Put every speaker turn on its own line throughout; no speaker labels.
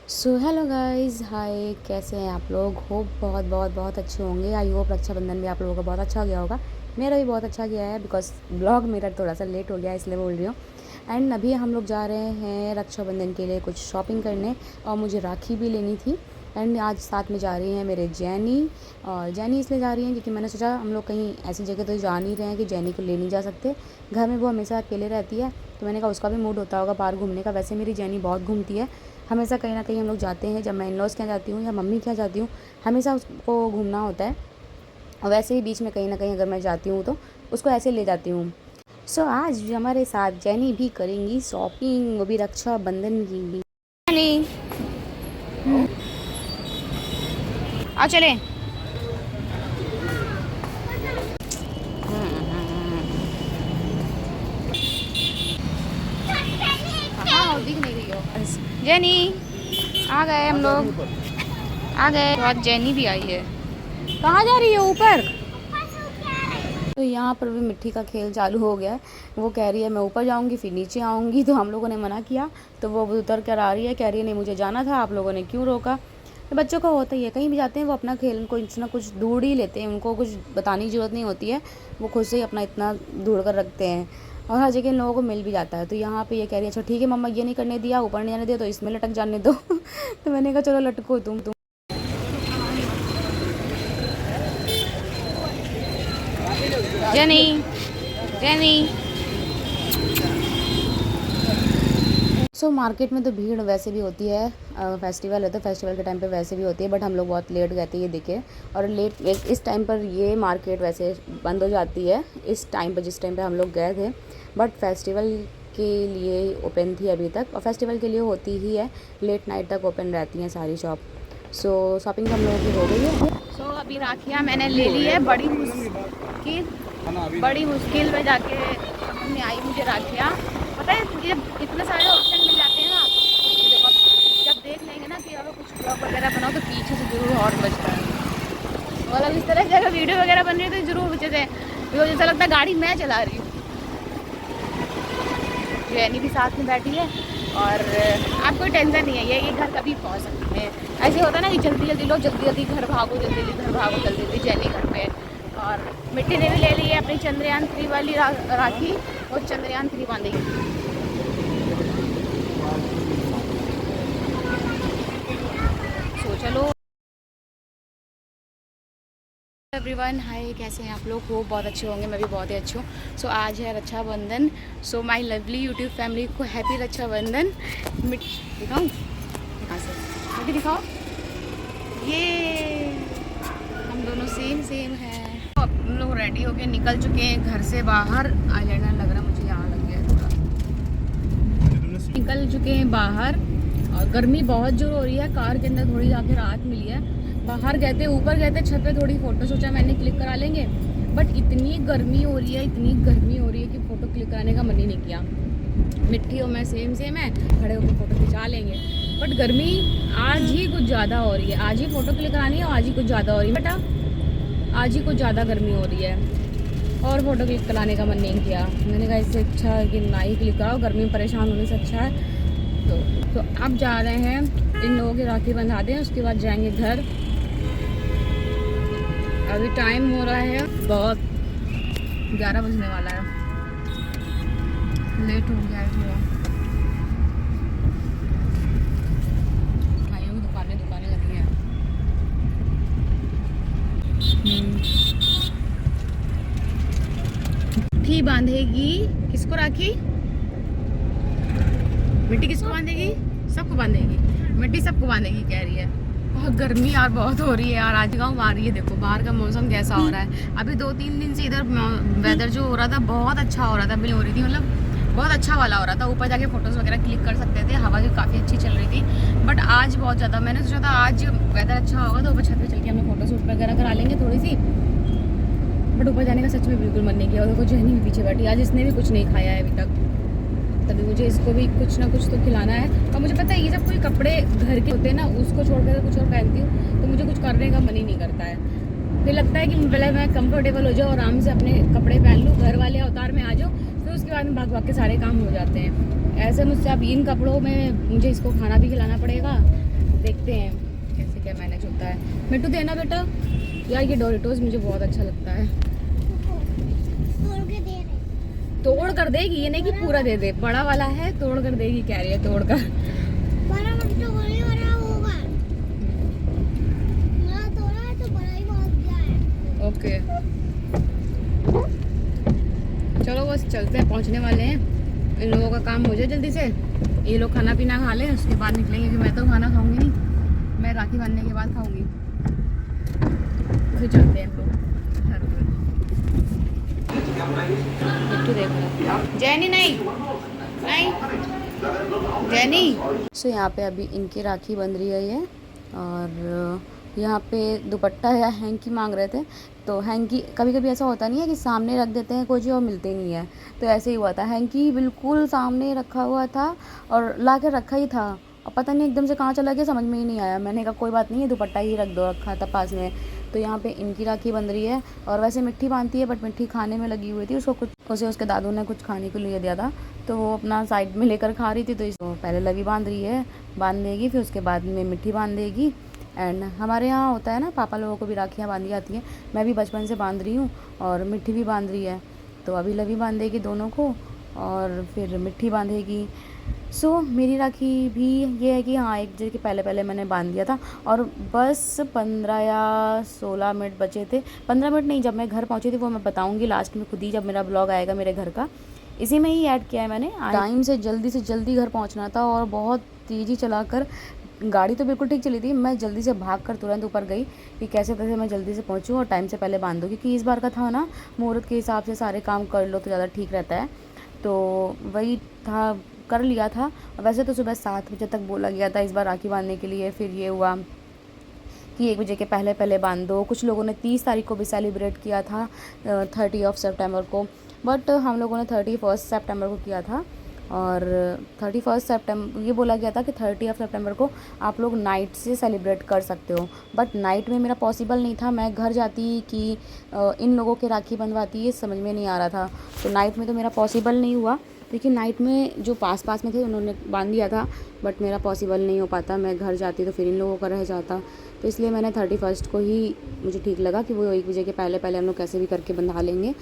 So hello guys, हाय, कैसे हैं आप लोग? होप बहुत बहुत बहुत अच्छे होंगे। आई होप रक्षाबंधन भी आप लोगों का बहुत अच्छा गया होगा। मेरा भी बहुत अच्छा गया है बिकॉज ब्लॉग मेरा थोड़ा सा लेट हो गया इसलिए बोल रही हूँ। एंड अभी हम लोग जा रहे हैं रक्षाबंधन के लिए कुछ शॉपिंग करने और मुझे राखी भी लेनी थी। एंड आज साथ में जा रही हैं मेरे जैनी। और जैनी इसलिए जा रही हैं क्योंकि मैंने सोचा हम लोग कहीं ऐसी जगह तो जा नहीं रहे हैं कि जैनी को ले नहीं जा सकते। घर में वो हमेशा अकेले रहती है, तो मैंने कहा उसका भी मूड होता होगा बाहर घूमने का। वैसे मेरी जैनी बहुत घूमती है, हमेशा कहीं ना कहीं हम लोग जाते हैं। जब मैं इन लॉज़ के यहाँ जाती हूँ या मम्मी के यहाँ जाती हूँ, हमेशा उसको घूमना होता है। और वैसे ही बीच में कहीं ना कहीं अगर मैं जाती हूँ तो उसको ऐसे ले जाती हूँ। सो आज हमारे साथ जैनी भी करेंगी शॉपिंग, वो भी रक्षाबंधन की। जैनी, आ चले। हाँ, दिख नहीं रही हो। जैनी, आ गए हम लोग, आ गए। तो आज जैनी भी आई है। कहाँ जा रही है? ऊपर। तो यहाँ पर भी मिट्टी का खेल चालू हो गया है। वो कह रही है मैं ऊपर जाऊँगी फिर नीचे आऊँगी, तो हम लोगों ने मना किया। तो वो उतर कर आ रही है, कह रही है नहीं मुझे जाना था, आप लोगों ने क्यों रोका। तो बच्चों का होता ही है, कहीं भी जाते हैं वो अपना खेल कुछ ना कुछ ढूंढ ही लेते हैं। उनको कुछ बताने की ज़रूरत नहीं होती है, वो खुद से ही अपना इतना ढूंढ कर रखते हैं। और हर जगह इन लोगों को मिल भी जाता है। तो यहाँ पे ये कह रही है अच्छा ठीक है मम्मा, ये नहीं करने दिया, ऊपर नहीं जाने दिया, तो इसमें लटक जाने दो। तो मैंने कहा चलो लटको तुम। Jenny, jenny. मार्केट में तो भीड़ वैसे भी होती है। फेस्टिवल है तो फेस्टिवल के टाइम पे वैसे भी होती है, बट हम लोग बहुत लेट गए थे ये देखे। और लेट इस टाइम पर ये मार्केट वैसे बंद हो जाती है इस टाइम पर, जिस टाइम पे हम लोग गए थे। बट फेस्टिवल के लिए ओपन थी अभी तक, और फेस्टिवल के लिए होती ही है, लेट नाइट तक ओपन रहती हैं सारी शॉप। शॉपिंग हम लोगों की हो गई है। अभी राखियाँ मैंने ले ली है, बड़ी मुश्किल में जाके समझ में आई मुझे राखियाँ। पता है जब इतने सारे ऑप्शन मिल जाते हैं ना, ये देखो जब देख लेंगे ना कि अगर कुछ ब्लॉग वगैरह बनाओ तो पीछे से जरूर हॉर्न बजता है। और अब इस तरह से अगर वीडियो वगैरह बन रही है तो जरूर पीछे से, बिकॉज ऐसा लगता है गाड़ी मैं चला रही हूँ। जैनी भी साथ में बैठी है और आप कोई टेंशन नहीं है, ये घर कभी पहुँच सकती है। ऐसे होता है ना कि जल्दी जल्दी लो, जल्दी जल्दी घर भागो, जल्दी जल्दी घर भागो, जल्दी जल्दी जैनी घर पे। और मिट्टी ने भी ले ली है अपनी चंद्रयान 3 वाली राखी, और चंद्रयान 3 बांधेगी। चलो एवरीवन, हाय, कैसे हैं आप लोग? हो बहुत अच्छे होंगे, मैं भी बहुत ही अच्छी हूँ। आज है Rakshabandhan. My lovely YouTube family को हैप्पी रक्षाबंधन। दिखाऊँ कहाँ से? मिट्टी दिखाओ। ये हम दोनों सेम है। हम लोग रेडी होके निकल चुके हैं घर से बाहर। आईलाइनर लग रहा मुझे, यहाँ लग गया थोड़ा। निकल चुके हैं बाहर और गर्मी बहुत जोर हो रही है। कार के अंदर थोड़ी जाके राहत मिली है। बाहर गए थे, ऊपर गए थे छत पे, थोड़ी फ़ोटो सोचा मैंने क्लिक करा लेंगे, बट इतनी गर्मी हो रही है, इतनी गर्मी हो रही है कि फ़ोटो क्लिक कराने का मन ही नहीं किया। मिट्टी और मैं सेम है, खड़े होकर फ़ोटो खिंचा लेंगे, बट गर्मी आज ही कुछ ज़्यादा हो रही है। आज ही फ़ोटो क्लिक करानी है और आज ही कुछ ज़्यादा हो रही है बेटा, आज ही कुछ ज़्यादा गर्मी हो रही है और फ़ोटो क्लिक कराने का मन नहीं किया। मैंने कहा इससे अच्छा है कि ना ही क्लिक कराओ, गर्मी में परेशान होने से अच्छा है। तो अब जा रहे हैं, इन लोगों की राखी बंधा दें, उसके बाद जाएंगे घर। अभी टाइम हो रहा है बहुत, 11 बजने वाला है, लेट हो गया है थोड़ा। भाइयों की दुकानें लगी हैं। मिट्टी बांधेगी किसको राखी? मिट्टी किसको बांधेगी? सबको बांधेगी। मिट्टी सबको बांधेगी कह रही है। बहुत गर्मी यार बहुत हो रही है यार। आज गाँव आ रही है, देखो बाहर का मौसम कैसा हो रहा है। अभी 2-3 दिन से इधर वेदर जो हो रहा था बहुत अच्छा हो रहा था, बिल हो रही थी, मतलब बहुत अच्छा वाला हो रहा था। ऊपर जाके फोटोज़ वगैरह क्लिक कर सकते थे, हवा भी काफ़ी अच्छी चल रही थी। बट आज बहुत ज़्यादा, मैंने सोचा था आज वेदर अच्छा होगा तो ऊपर छत पे चल के हम लोग फोटो शूट वगैरह करा लेंगे थोड़ी सी, बट ऊपर जाने का सच में बिल्कुल मन नहीं किया। और देखो जहनी भी पीछे बैठी, आज इसने भी कुछ नहीं खाया है अभी तक, तभी मुझे इसको भी कुछ ना कुछ तो खिलाना है। और मुझे पता है ये जब कोई कपड़े घर के होते हैं ना, उसको छोड़कर कुछ और पहनती हूँ तो मुझे कुछ करने का मन ही नहीं करता है। फिर लगता है कि पहले मैं कंफर्टेबल हो जाऊँ, आराम से अपने कपड़े पहन लूँ, घर वाले अवतार में आ जाऊँ, फिर उसके बाद में भाग भाग के सारे काम हो जाते हैं। ऐसे मुझसे अब इन कपड़ों में मुझे इसको खाना भी खिलाना पड़ेगा, देखते हैं कैसे क्या मैनेज होता है। मिट्टू देना बेटा। यार ये डोरिटोस मुझे बहुत अच्छा लगता है। तोड़ कर देगी, ये नहीं कि पूरा दे दे। बड़ा वाला है, तोड़ कर देगी कह रही है, तोड़ कर। ओके चलो बस चलते हैं, पहुंचने वाले हैं। इन लोगों का काम हो जाए जल्दी से, ये लोग खाना पीना खा लें, उसके बाद निकलेंगे। क्योंकि मैं तो खाना खाऊंगी नहीं, मैं राखी बांधने के बाद खाऊंगी। फिर चलते हैं हम लोग घर पर। देखो जैनी नहीं नहीं जैनी। सो यहाँ पे अभी इनकी राखी बंध रही है ये, और यहाँ पे दुपट्टा या हैंकी मांग रहे थे। तो हैंकी कभी कभी ऐसा होता नहीं है कि सामने रख देते हैं कुछ और मिलते नहीं है, तो ऐसे ही हुआ था। हैंकी बिल्कुल सामने रखा हुआ था और ला के रखा ही था, और पता नहीं एकदम से कहाँ चला गया, समझ में ही नहीं आया। मैंने कहा कोई बात नहीं है, दुपट्टा ही रख दो, रखा था पास में। तो यहाँ पे इनकी राखी बंध रही है, और वैसे मिट्टी बांधती है, बट मिट्टी खाने में लगी हुई थी। उसको कुछ उसके दादू ने कुछ खाने के लिए दिया था, तो वो अपना साइड में लेकर खा रही थी। तो इसको पहले लवी बांध रही है, बांध देगी, फिर उसके बाद में मिट्टी बांध देगी। एंड हमारे यहाँ होता है ना, पापा लोगों को भी राखियाँ बांधी जाती हैं। मैं भी बचपन से बांध रही हूँ, और मिट्टी भी बांध रही है। तो अभी लवी बांधेगी दोनों को, और फिर मिट्टी बांधेगी। सो मेरी राखी भी ये है कि हाँ, एक जगह पहले पहले मैंने बांध दिया था, और बस 15 या 16 मिनट बचे थे। 15 मिनट नहीं, जब मैं घर पहुँची थी वो मैं बताऊँगी लास्ट में खुद ही, जब मेरा ब्लॉग आएगा मेरे घर का। इसी में ही ऐड किया है मैंने। टाइम से जल्दी घर पहुँचना था, और बहुत तेज़ी चलाकर, गाड़ी तो बिल्कुल ठीक चली थी, मैं जल्दी से भागकर तुरंत ऊपर गई कि कैसे तैसे मैं जल्दी से पहुंचूं और टाइम से पहले बांध दूँ। क्योंकि इस बार का था ना, मुहूर्त के हिसाब से सारे काम कर लो तो ज़्यादा ठीक रहता है। तो वही था, कर लिया था। वैसे तो सुबह 7 बजे तक बोला गया था इस बार राखी बांधने के लिए। फिर ये हुआ कि 1 बजे के पहले पहले बांध दो। कुछ लोगों ने 30 तारीख को भी सेलिब्रेट किया था, 30 सितंबर को, बट हम लोगों ने 31 सितंबर को किया था। और 31 सितंबर ये बोला गया था कि 30 सितंबर को आप लोग नाइट से सेलिब्रेट कर सकते हो, बट नाइट में मेरा पॉसिबल नहीं था। मैं घर जाती कि इन लोगों के राखी बंधवाती, ये समझ में नहीं आ रहा था। तो नाइट में तो मेरा पॉसिबल नहीं हुआ, लेकिन नाइट में जो पास में थे उन्होंने बांध दिया था, बट मेरा पॉसिबल नहीं हो पाता। मैं घर जाती तो फिर इन लोगों का रह जाता, तो इसलिए मैंने 31 को ही मुझे ठीक लगा कि वो 1 बजे के पहले पहले हम लोग कैसे भी करके बंधा लेंगे।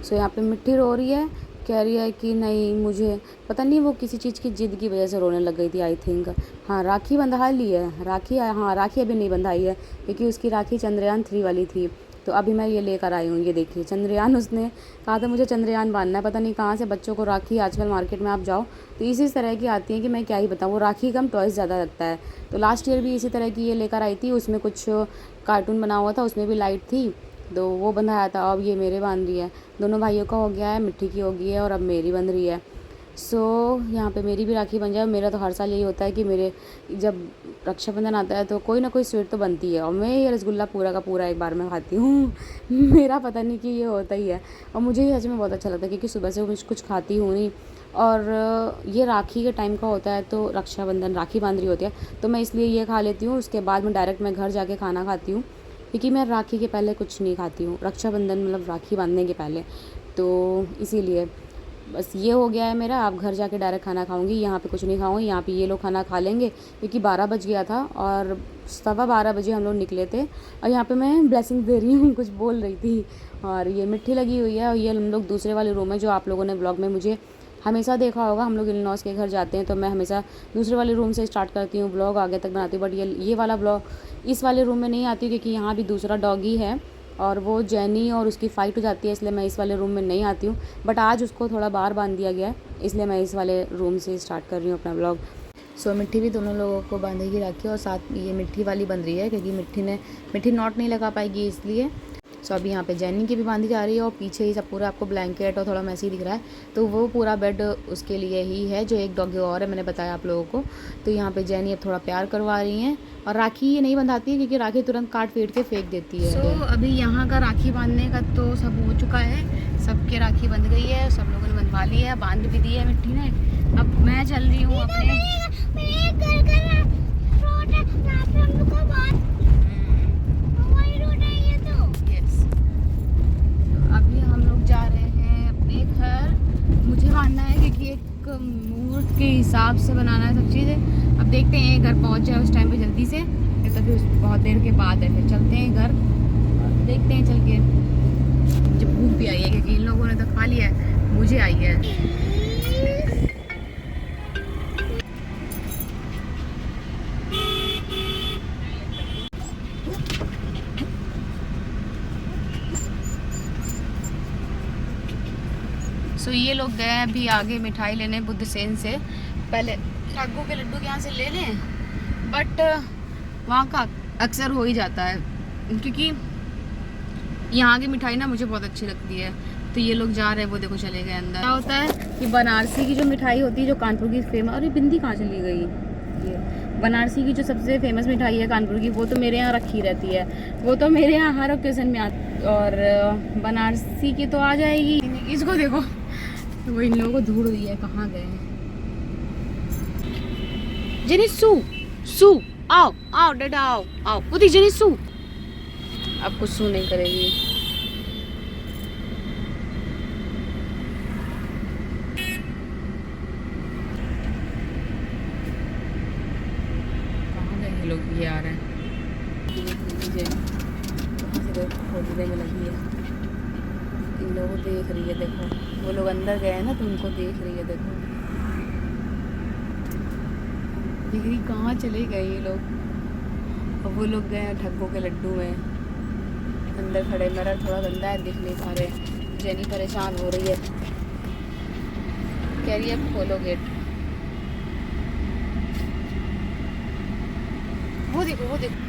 सो यहाँ पे मिट्टी रो रही है, कह रही है कि नहीं, मुझे पता नहीं वो किसी चीज़ की जिद की वजह से रोने लग गई थी आई थिंक। हाँ, राखी बंधा ली है, राखी, हाँ राखी अभी नहीं बंधाई है, क्योंकि उसकी राखी चंद्रयान 3 वाली थी। तो अभी मैं ये लेकर आई हूँ, ये देखिए चंद्रयान। उसने कहा था मुझे चंद्रयान बांधना है, पता नहीं कहाँ से बच्चों को राखी, आजकल मार्केट में आप जाओ तो इसी तरह की आती हैं कि मैं क्या ही बताऊँ। वो राखी कम टॉयज़ ज़्यादा लगता है। तो लास्ट ईयर भी इसी तरह की ये लेकर आई थी, उसमें कुछ कार्टून बना हुआ था, उसमें भी लाइट थी, तो वो बंधाया था। अब ये मेरे बांध रही है, दोनों भाइयों का हो गया है, मिट्टी की हो गई है, और अब मेरी बंध रही है। सो यहाँ पे मेरी भी राखी बन जाए। मेरा तो हर साल यही होता है कि मेरे जब रक्षाबंधन आता है तो कोई ना कोई स्वीट तो बनती है, और मैं ये रसगुल्ला पूरा का पूरा एक बार में खाती हूँ। मेरा पता नहीं कि ये होता ही है, और मुझे ये सच में बहुत अच्छा लगता है, क्योंकि सुबह से कुछ खाती हूँ नहीं। और ये राखी के टाइम का होता है, तो रक्षाबंधन राखी बांध रही होती है, तो मैं इसलिए ये खा लेती हूँ। उसके बाद में डायरेक्ट मैं घर जाके खाना खाती हूँ, क्योंकि मैं राखी के पहले कुछ नहीं खाती हूँ। रक्षाबंधन मतलब राखी बांधने के पहले, तो इसीलिए बस ये हो गया है मेरा। अब घर जाके डायरेक्ट खाना खाऊंगी, यहाँ पे कुछ नहीं खाऊंगी। यहाँ पे ये लोग खाना खा लेंगे, क्योंकि 12 बज गया था, और 12:15 बजे हम लोग निकले थे। और यहाँ पे मैं ब्लेसिंग दे रही हूँ, कुछ बोल रही थी। और ये मिट्टी लगी हुई है, और ये हम लोग दूसरे वाले रूम में, जो आप लोगों ने ब्लॉग में मुझे हमेशा देखा होगा, हम लोग इन-लॉज़ के घर जाते हैं तो मैं हमेशा दूसरे वाले रूम से स्टार्ट करती हूँ ब्लॉग, आगे तक बनाती हूँ। बट ये वाला ब्लॉग इस वाले रूम में नहीं आती, क्योंकि यहाँ भी दूसरा डॉगी है, और वो जैनी और उसकी फ़ाइट हो जाती है, इसलिए मैं इस वाले रूम में नहीं आती हूँ। बट आज उसको थोड़ा बाहर बांध दिया गया है, इसलिए मैं इस वाले रूम से स्टार्ट कर रही हूँ अपना ब्लॉग। सो मिट्टी भी दोनों लोगों को बांधेगी राखी, और साथ ये मिट्टी वाली बंध रही है, क्योंकि मिट्टी नॉट नहीं लगा पाएगी इसलिए। सो अभी यहाँ पे जैनी की भी बांधी जा रही है, और पीछे ही सब पूरा आपको ब्लैंकेट और थोड़ा मैसी दिख रहा है, तो वो पूरा बेड उसके लिए ही है, जो एक डॉगी और है, मैंने बताया आप लोगों को। तो यहाँ पे जैनी अब थोड़ा प्यार करवा रही हैं, और राखी ये नहीं बंधाती है, क्योंकि राखी तुरंत काट पीट के फेंक देती है। सो अभी यहाँ का राखी बांधने का तो सब हो चुका है, सबके राखी बंध गई है, सब लोगों ने बंधवा ली है, बांध भी दी है मिट्टी ने। अब मैं चल रही हूँ अपने बांधना है, क्योंकि एक मुहूर्त के हिसाब से बनाना है सब चीज़ें। अब देखते हैं घर पहुंच जाए उस टाइम पे जल्दी से, अभी उस बहुत देर के बाद है, फिर चलते हैं घर और देखते हैं चल के। मुझे भूख भी आई है क्योंकि इन लोगों ने तो खा लिया है, मुझे आई है। सो ये लोग गए हैं अभी आगे मिठाई लेने बुद्ध सेन से। पहले ठग्गू के लड्डू के यहाँ से ले लें, बट वहाँ का अक्सर हो ही जाता है क्योंकि यहाँ की मिठाई ना मुझे बहुत अच्छी लगती है। तो ये लोग जा रहे हैं, वो देखो चले गए अंदर। क्या होता है कि बनारसी की जो मिठाई होती है, जो कानपुर की फेमस, और ये बिंदी कहाँ चली गई, ये बनारसी की जो सबसे फेमस मिठाई है कानपुर की, वो तो मेरे यहाँ रखी रहती है, वो तो मेरे यहाँ हर ओकेजन में आती। और बनारसी की तो आ जाएगी, इसको देखो वो इन लोगों को ढूंढ रही है, कहाँ गए हैं। जेनी सू आओ आओ डडा आओ आओ पुती जेनी सू। अब कुछ सू नहीं करेगी। कहाँ गए ये लोग, ये आ रहे हैं। फोटो में लगी है, इन लोगों को देख रही है, देखो वो लोग अंदर गए हैं ना तो उनको देख रही है, देखो डिग्री कहाँ चले गए ये लोग। और वो लोग गए हैं ठग्गू के लड्डू में, अंदर खड़े। मेरा थोड़ा गंदा है, दिख नहीं पा रहे। जेनी परेशान हो रही है, कह रही है खोलो गेट। वो देखो वो देखो,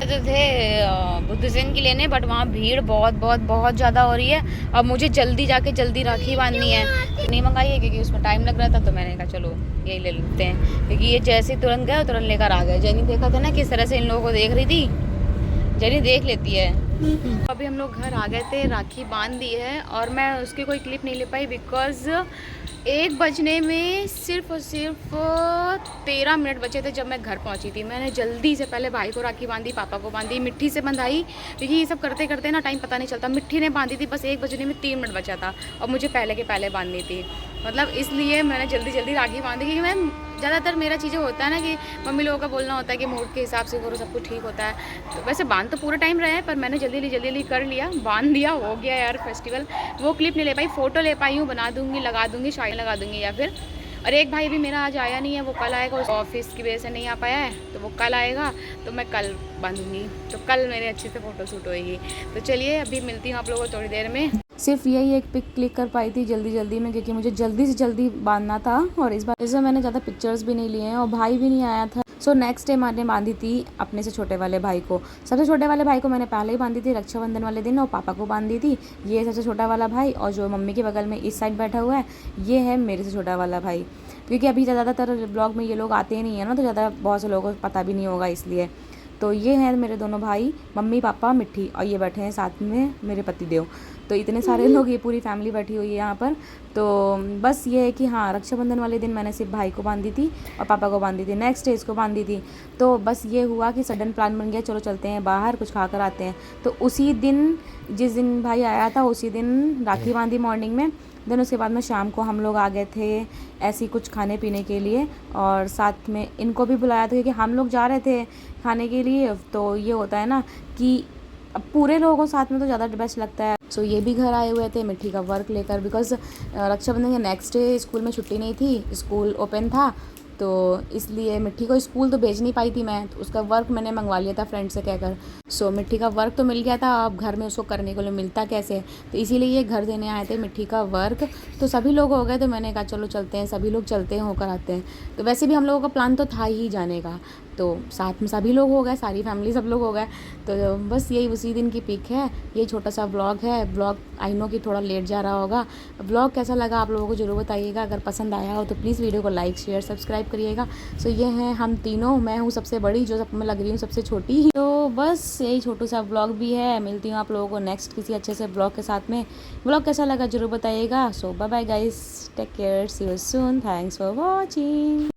जो थे बुद्ध जैन की लेने, बट वहाँ भीड़ बहुत बहुत बहुत ज़्यादा हो रही है। अब मुझे जल्दी जाके जल्दी राखी बांधनी है, नहीं मंगाई है क्योंकि उसमें टाइम लग रहा था। तो मैंने कहा चलो यही ले लेते हैं, क्योंकि ये जैसे तुरंत गए तुरंत लेकर आ गए। जेनी देखा था ना किस तरह से इन लोगों को देख रही थी, जेनी देख लेती है। अभी हम लोग घर आ गए थे, राखी बांध दी है, और मैं उसकी कोई क्लिप नहीं ले पाई बिकॉज़ 1 बजने में सिर्फ और सिर्फ 13 मिनट बचे थे जब मैं घर पहुंची थी। मैंने जल्दी से पहले भाई को राखी बांधी, पापा को बांधी, मिट्टी से बंधाई, क्योंकि ये सब करते करते ना टाइम पता नहीं चलता। मिट्टी ने बांधी थी, बस 1 बजने में 3 मिनट बचा था और मुझे पहले के पहले बांधनी थी। मतलब इसलिए मैंने जल्दी जल्दी राखी बांधी, क्योंकि मैं ज़्यादातर मेरा चीज़ें होता है ना कि मम्मी लोगों का बोलना होता है कि मूड के हिसाब से करो, सब कुछ ठीक होता है। तो वैसे बांध तो पूरा टाइम रहे हैं, पर मैंने जल्दी जल्दी कर लिया, बांध दिया, हो गया यार फेस्टिवल। वो क्लिप नहीं ले पाई, फ़ोटो ले पाई हूँ, बना दूँगी, लगा दूँगी, शायद लगा दूँगी या फिर। और एक भाई भी मेरा आज आया नहीं है, वो कल आएगा, उस ऑफिस की वजह से नहीं आ पाया है, तो वो कल आएगा, तो मैं कल बांधूंगी, तो कल मेरे अच्छे से फ़ोटो शूट होएगी। तो चलिए अभी मिलती हूँ आप लोगों को थोड़ी देर में। सिर्फ यही एक पिक क्लिक कर पाई थी जल्दी जल्दी में, क्योंकि मुझे जल्दी से जल्दी बांधना था, और इस बार मैंने ज़्यादा पिक्चर्स भी नहीं लिए हैं और भाई भी नहीं आया था। सो नेक्स्ट डे मैंने बांधी थी अपने से छोटे वाले भाई को। सबसे छोटे वाले भाई को मैंने पहले ही बांधी थी रक्षाबंधन वाले दिन, और पापा को बांधी थी। ये सबसे छोटा वाला भाई, और जो मम्मी के बगल में इस साइड बैठा हुआ है, ये है मेरे से छोटा वाला भाई। क्योंकि अभी ज़्यादातर ब्लॉग में ये लोग आते ही नहीं है ना, तो ज़्यादा बहुत से लोगों को पता भी नहीं होगा, इसलिए। तो ये हैं मेरे दोनों भाई, मम्मी पापा मिट्टी, और ये बैठे हैं साथ में मेरे पति देव। तो इतने सारे लोग, ये पूरी फैमिली बैठी हुई है यहाँ पर। तो बस ये है कि हाँ, रक्षाबंधन वाले दिन मैंने सिर्फ भाई को बांधी थी और पापा को बांधी थी, नेक्स्ट डे इसको बांधी थी। तो बस ये हुआ कि सडन प्लान बन गया, चलो चलते हैं बाहर, कुछ खा कर आते हैं। तो उसी दिन, जिस दिन भाई आया था, उसी दिन राखी बांधी मॉर्निंग में। देन उसके बाद में शाम को हम लोग आ गए थे ऐसे ही कुछ खाने पीने के लिए, और साथ में इनको भी बुलाया था क्योंकि हम लोग जा रहे थे खाने के लिए। तो ये होता है ना कि अब पूरे लोगों को साथ में तो ज़्यादा बेस्ट लगता है। सो ये भी घर आए हुए थे मिट्टी का वर्क लेकर, बिकॉज रक्षाबंधन के नेक्स्ट डे स्कूल में छुट्टी नहीं थी, स्कूल ओपन था, तो इसलिए मिट्टी को स्कूल तो भेज नहीं पाई थी मैं, तो उसका वर्क मैंने मंगवा लिया था फ्रेंड से कहकर। सो मिट्टी का वर्क तो मिल गया था, अब घर में उसको करने के लिए मिलता कैसे, तो इसीलिए ये घर देने आए थे मिट्टी का वर्क। तो सभी लोग हो गए, तो मैंने कहा चलो चलते हैं, सभी लोग चलते हैं, होकर आते हैं। तो वैसे भी हम लोगों का प्लान तो था ही जाने का, तो साथ में सभी लोग हो गए, सारी फैमिली सब लोग हो गए। तो बस यही उसी दिन की पिक है, ये छोटा सा ब्लॉग है। ब्लॉग आई नो कि थोड़ा लेट जा रहा होगा। ब्लॉग कैसा लगा आप लोगों को ज़रूर बताइएगा, अगर पसंद आया हो तो प्लीज़ वीडियो को लाइक शेयर सब्सक्राइब करिएगा। सो ये हैं हम तीनों, मैं हूँ सबसे बड़ी, जो सब में लग रही हूँ सबसे छोटी। तो बस यही छोटू सा ब्लॉग भी है। मिलती हूँ आप लोगों को नेक्स्ट किसी अच्छे से ब्लॉग के साथ में। ब्लॉग कैसा लगा ज़रूर बताइएगा। So bye bye guys, take care, see you soon, thanks for watching.